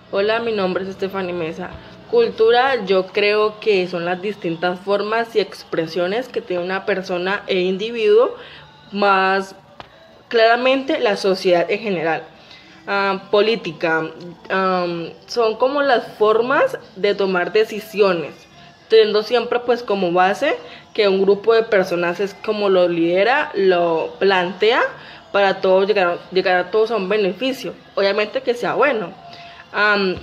Hola, mi nombre es Stephanie Mesa. Cultura, yo creo que son las distintas formas y expresiones que tiene una persona e individuo, más claramente la sociedad en general. Política, son como las formas de tomar decisiones, teniendo siempre pues como base que un grupo de personas es como lo lidera, lo plantea para todos llegar a todos a un beneficio, obviamente que sea bueno.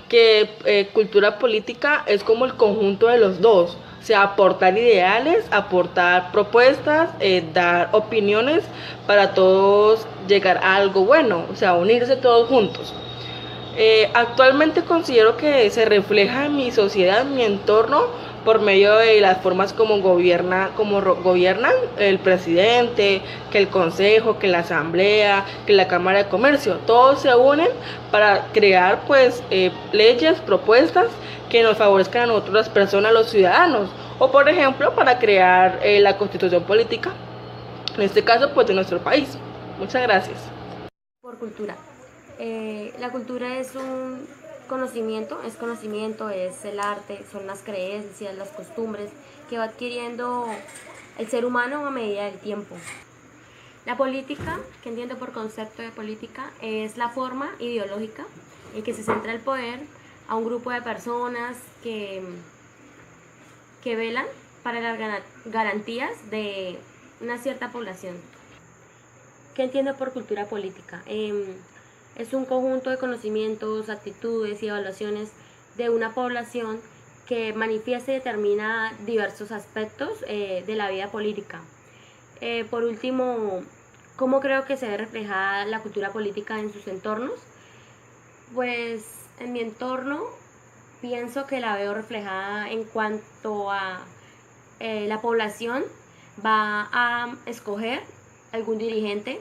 Que cultura política es como el conjunto de los dos, o sea, aportar ideales, aportar propuestas, dar opiniones para todos llegar a algo bueno, o sea, unirse todos juntos. Actualmente considero que se refleja en mi sociedad, en mi entorno, por medio de las formas como gobiernan el presidente, que el consejo, que la asamblea, que la cámara de comercio. Todos se unen para crear pues leyes, propuestas que nos favorezcan a nosotros las personas, los ciudadanos. O por ejemplo para crear la constitución política, en este caso pues de nuestro país. Muchas gracias. Por cultura. La cultura es un conocimiento, es el arte, son las creencias, las costumbres que va adquiriendo el ser humano a medida del tiempo. La política, que entiendo por concepto de política, es la forma ideológica en que se centra el poder a un grupo de personas que velan para las garantías de una cierta población. ¿Qué entiendo por cultura política? Es un conjunto de conocimientos, actitudes y evaluaciones de una población que manifiesta y determina diversos aspectos de la vida política. Por último, ¿cómo creo que se ve reflejada la cultura política en sus entornos? Pues en mi entorno pienso que la veo reflejada en cuanto a la población va a escoger algún dirigente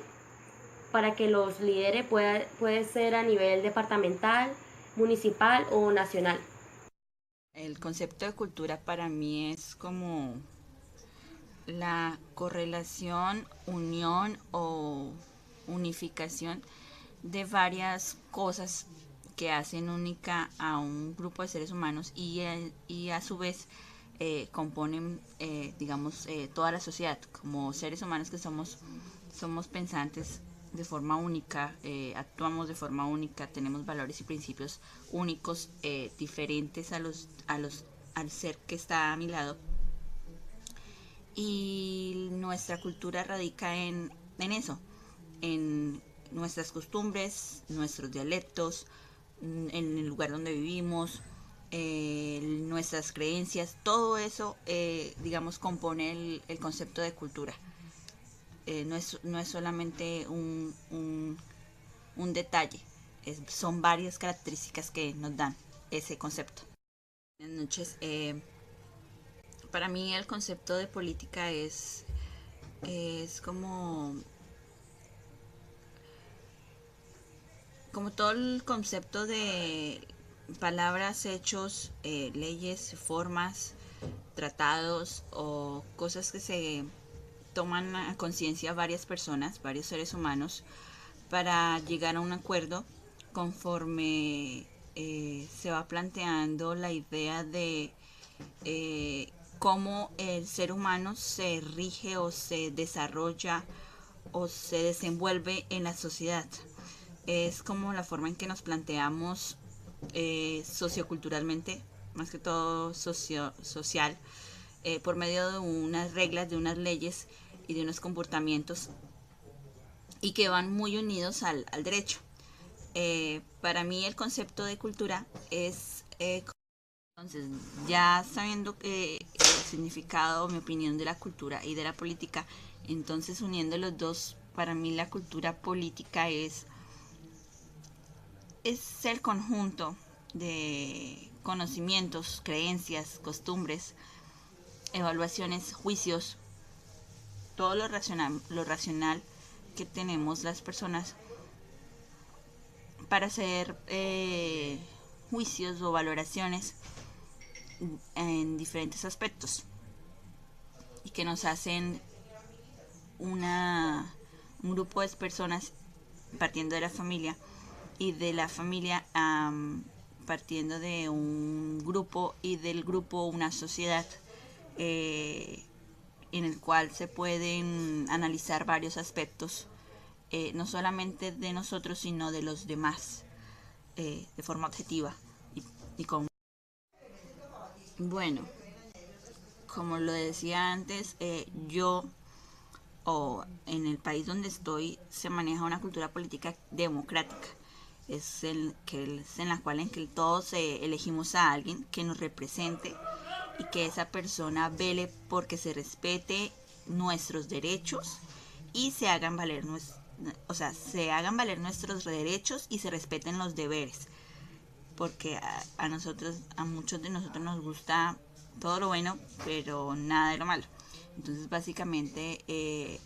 para que los lidere, puede ser a nivel departamental, municipal o nacional. El concepto de cultura para mí es como la correlación, unión o unificación de varias cosas que hacen única a un grupo de seres humanos y a su vez componen, digamos, toda la sociedad. Como seres humanos que somos pensantes de forma única, actuamos de forma única, tenemos valores y principios únicos, diferentes al ser que está a mi lado. Y nuestra cultura radica en eso, en nuestras costumbres, nuestros dialectos, en el lugar donde vivimos, nuestras creencias, todo eso, digamos, compone el concepto de cultura. No es solamente un detalle, son varias características que nos dan ese concepto. Buenas noches. Para mí el concepto de política es como todo el concepto de palabras, hechos, leyes, formas, tratados o cosas que se toman a conciencia varias personas, varios seres humanos, para llegar a un acuerdo conforme se va planteando la idea de cómo el ser humano se rige o se desarrolla o se desenvuelve en la sociedad. Es como la forma en que nos planteamos socioculturalmente, más que todo social, por medio de unas reglas, de unas leyes y de unos comportamientos y que van muy unidos al derecho. Para mí el concepto de cultura es, entonces, ya sabiendo el significado, mi opinión de la cultura y de la política, entonces uniendo los dos, para mí la cultura política es el conjunto de conocimientos, creencias, costumbres, evaluaciones, juicios, todo lo racional que tenemos las personas para hacer juicios o valoraciones en diferentes aspectos y que nos hacen un grupo de personas partiendo de la familia y de la familia partiendo de un grupo y del grupo una sociedad, en el cual se pueden analizar varios aspectos, no solamente de nosotros, sino de los demás, de forma objetiva y con... Bueno, como lo decía antes, yo o en el país donde estoy se maneja una cultura política democrática. Es en la cual en que todos elegimos a alguien que nos represente y que esa persona vele porque se respete nuestros derechos y se hagan valer se hagan valer nuestros derechos y se respeten los deberes, porque a nosotros, a muchos de nosotros nos gusta todo lo bueno, pero nada de lo malo. Entonces básicamente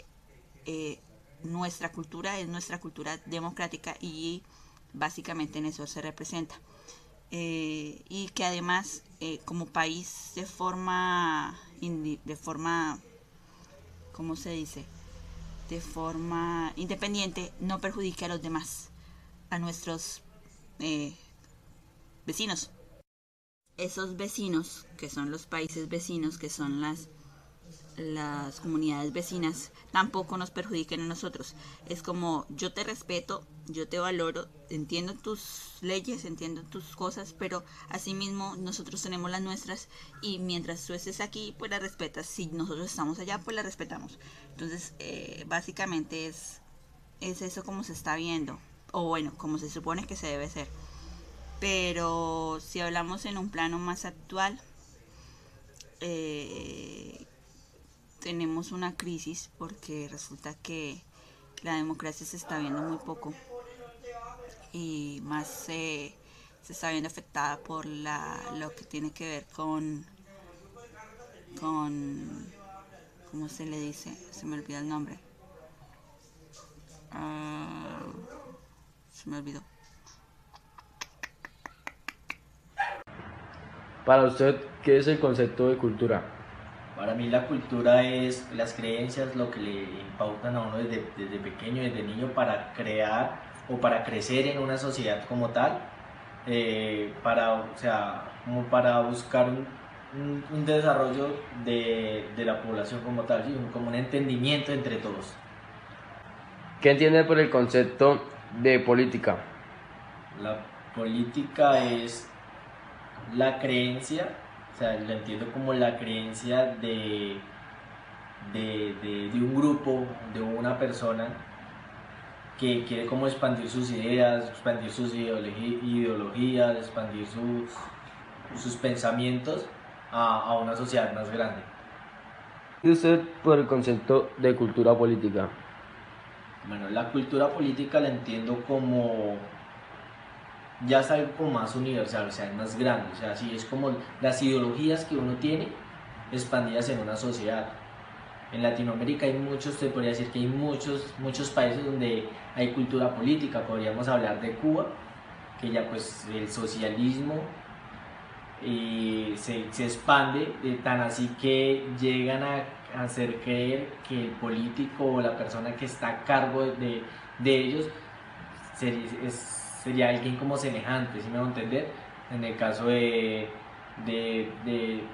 nuestra cultura es nuestra cultura democrática y básicamente en eso se representa. Y que además como país de forma, ¿cómo se dice? De forma independiente, no perjudique a los demás, a nuestros vecinos. Esos vecinos, que son los países vecinos, que son las comunidades vecinas, tampoco nos perjudiquen a nosotros. Es como, yo te respeto, yo te valoro, entiendo tus leyes, entiendo tus cosas, pero asimismo nosotros tenemos las nuestras y mientras tú estés aquí, pues las respetas. Si nosotros estamos allá, pues las respetamos. Entonces, básicamente es eso como se está viendo, o bueno, como se supone que se debe ser. Pero si hablamos en un plano más actual, tenemos una crisis porque resulta que la democracia se está viendo muy poco y más se está viendo afectada por lo que tiene que ver con ¿cómo se le dice? Se me olvidó el nombre. Se me olvidó. Para usted, ¿qué es el concepto de cultura? Para mí la cultura es las creencias, lo que le impautan a uno desde pequeño, desde niño, para crear o para crecer en una sociedad como tal, como para buscar un desarrollo de la población como tal, ¿sí? Como un entendimiento entre todos. ¿Qué entiende por el concepto de política? La política es la creencia, o sea, lo entiendo como la creencia de un grupo, de una persona que quiere como expandir sus ideas, expandir sus ideologías, expandir sus pensamientos a una sociedad más grande. ¿Y usted por el concepto de cultura política? Bueno, la cultura política la entiendo como ya es algo como más universal, o sea, es más grande, o sea, sí, es como las ideologías que uno tiene expandidas en una sociedad. En Latinoamérica hay muchos, se podría decir que hay muchos países donde hay cultura política. Podríamos hablar de Cuba, que ya pues el socialismo se expande, tan así que llegan a hacer creer que el político o la persona que está a cargo de ellos sería alguien como semejante, ¿sí me voy a entender? En el caso de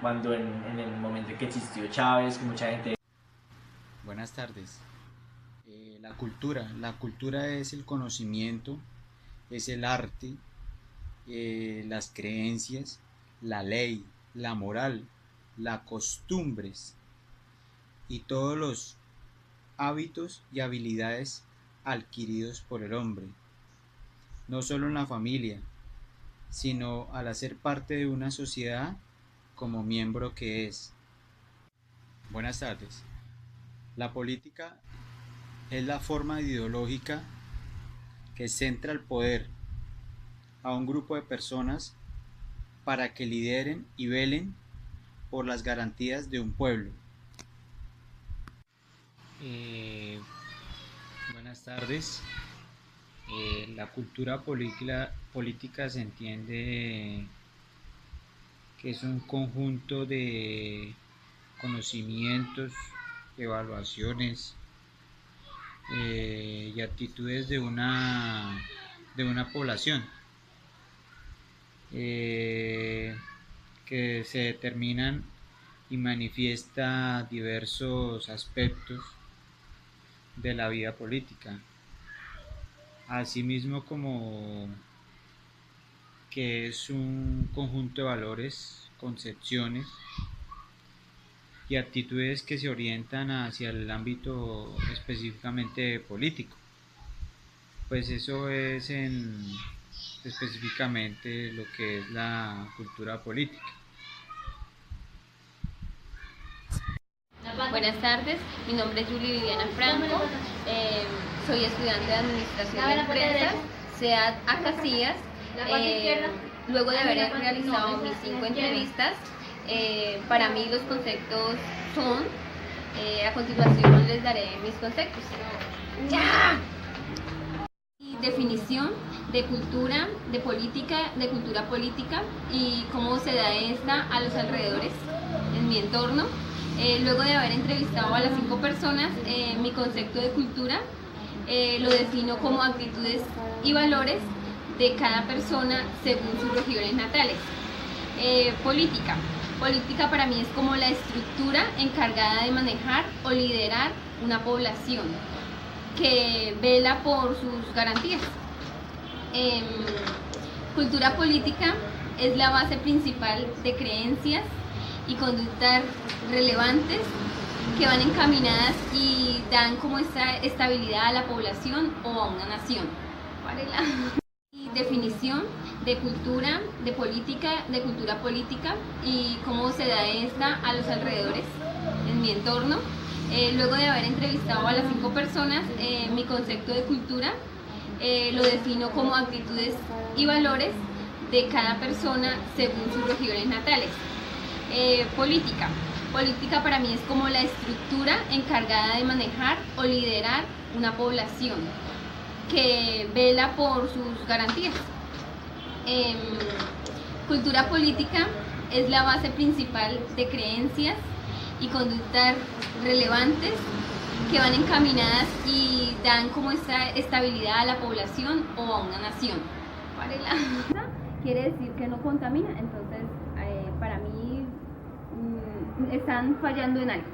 cuando en el momento en que existió Chávez, que mucha gente... Buenas tardes. La cultura es el conocimiento, es el arte, las creencias, la ley, la moral, las costumbres y todos los hábitos y habilidades adquiridos por el hombre, no solo en la familia, sino al hacer parte de una sociedad como miembro que es. Buenas tardes. La política es la forma ideológica que centra el poder a un grupo de personas para que lideren y velen por las garantías de un pueblo. Buenas tardes. La cultura política se entiende que es un conjunto de conocimientos, evaluaciones y actitudes de una población, que se determinan y manifiesta diversos aspectos de la vida política, asimismo como que es un conjunto de valores, concepciones y actitudes que se orientan hacia el ámbito específicamente político. Pues eso es específicamente lo que es la cultura política. Buenas tardes, mi nombre es Julie Viviana Franco, soy estudiante de Administración de Empresas, SEAD Acacias. Luego de haber realizado mis 5 entrevistas, para mí los conceptos son, a continuación les daré mis conceptos. ¡Ya! Definición de cultura, de cultura política y cómo se da esta a los alrededores, en mi entorno. Luego de haber entrevistado a las 5 personas, mi concepto de cultura lo defino como actitudes y valores de cada persona según sus regiones natales. Política para mí es como la estructura encargada de manejar o liderar una población que vela por sus garantías. Cultura política es la base principal de creencias y conductas relevantes que van encaminadas y dan como esta estabilidad a la población o a una nación. Definición de cultura, de cultura política y cómo se da esta a los alrededores, en mi entorno. Luego de haber entrevistado a las 5 personas, mi concepto de cultura lo defino como actitudes y valores de cada persona según sus regiones natales. Política para mí es como la estructura encargada de manejar o liderar una población que vela por sus garantías. Cultura política es la base principal de creencias y conductas relevantes que van encaminadas y dan como esta estabilidad a la población o a una nación. Quiere decir que no contamina, entonces para mí están fallando en algo.